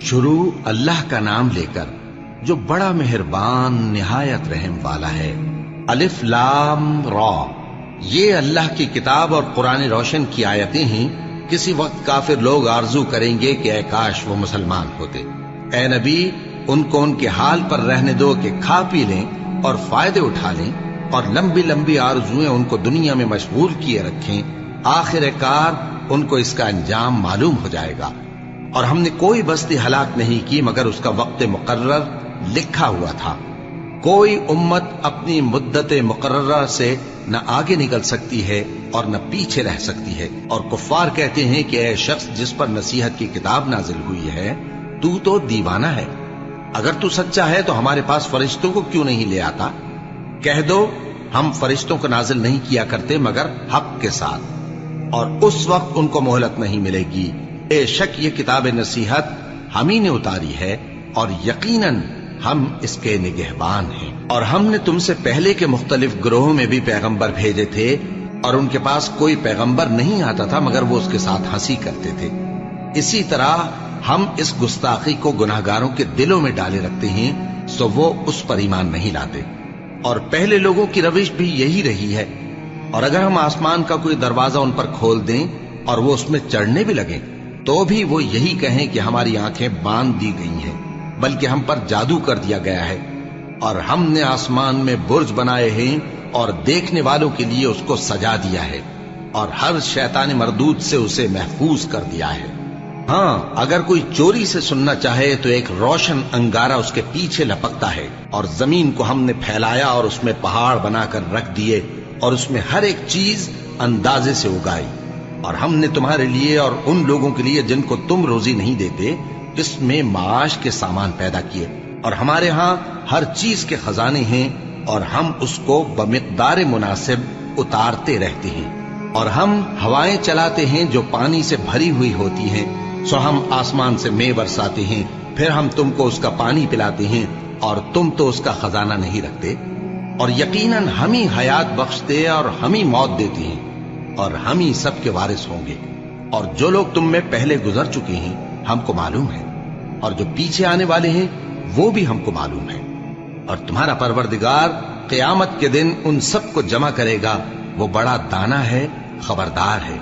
شروع اللہ کا نام لے کر جو بڑا مہربان نہایت رحم والا ہے۔ الف لام را، یہ اللہ کی کتاب اور قرآن روشن کی آیتیں ہیں۔ کسی وقت کافر لوگ آرزو کریں گے کہ اے کاش وہ مسلمان ہوتے۔ اے نبی، ان کو ان کے حال پر رہنے دو کہ کھا پی لیں اور فائدے اٹھا لیں، اور لمبی لمبی آرزویں ان کو دنیا میں مشغول کیے رکھیں۔ آخر کار ان کو اس کا انجام معلوم ہو جائے گا۔ اور ہم نے کوئی بستی ہلاک نہیں کی مگر اس کا وقت مقرر لکھا ہوا تھا۔ کوئی امت اپنی مدت مقررہ سے نہ آگے نکل سکتی ہے اور نہ پیچھے رہ سکتی ہے۔ اور کفار کہتے ہیں کہ اے شخص جس پر نصیحت کی کتاب نازل ہوئی ہے، تو دیوانہ ہے۔ اگر تو سچا ہے تو ہمارے پاس فرشتوں کو کیوں نہیں لے آتا؟ کہہ دو ہم فرشتوں کو نازل نہیں کیا کرتے مگر حق کے ساتھ، اور اس وقت ان کو مہلت نہیں ملے گی۔ بے شک یہ کتاب نصیحت ہم ہی نے اتاری ہے، اور یقیناً ہم اس کے نگہبان ہیں۔ اور ہم نے تم سے پہلے کے مختلف گروہوں میں بھی پیغمبر بھیجے تھے، اور ان کے پاس کوئی پیغمبر نہیں آتا تھا مگر وہ اس کے ساتھ ہنسی کرتے تھے۔ اسی طرح ہم اس گستاخی کو گناہگاروں کے دلوں میں ڈالے رکھتے ہیں، سو وہ اس پر ایمان نہیں لاتے۔ اور پہلے لوگوں کی روش بھی یہی رہی ہے۔ اور اگر ہم آسمان کا کوئی دروازہ ان پر کھول دیں اور وہ اس میں چڑھنے بھی لگیں تو بھی وہ یہی کہیں کہ ہماری آنکھیں باندھ دی گئی ہیں، بلکہ ہم پر جادو کر دیا گیا ہے۔ اور ہم نے آسمان میں برج بنائے ہیں اور دیکھنے والوں کے لیے اس کو سجا دیا ہے، اور ہر شیطان مردود سے اسے محفوظ کر دیا ہے۔ ہاں، اگر کوئی چوری سے سننا چاہے تو ایک روشن انگارہ اس کے پیچھے لپکتا ہے، اور زمین کو ہم نے پھیلایا اور اس میں پہاڑ بنا کر رکھ دیے، اور اس میں ہر ایک چیز اندازے سے اگائی۔ اور ہم نے تمہارے لیے اور ان لوگوں کے لیے جن کو تم روزی نہیں دیتے اس میں معاش کے سامان پیدا کیے، اور ہمارے ہاں ہر چیز کے خزانے ہیں، اور ہم اس کو بمقدار مناسب اتارتے رہتے ہیں۔ اور ہم ہوائیں چلاتے ہیں جو پانی سے بھری ہوئی ہوتی ہیں، سو ہم آسمان سے مے برساتے ہیں، پھر ہم تم کو اس کا پانی پلاتے ہیں، اور تم تو اس کا خزانہ نہیں رکھتے۔ اور یقیناً ہم ہی حیات بخشتے اور ہم ہی موت دیتے ہیں، اور ہم ہی سب کے وارث ہوں گے۔ اور جو لوگ تم میں پہلے گزر چکے ہیں ہم کو معلوم ہے، اور جو پیچھے آنے والے ہیں وہ بھی ہم کو معلوم ہے۔ اور تمہارا پروردگار قیامت کے دن ان سب کو جمع کرے گا، وہ بڑا دانا ہے، خبردار ہے۔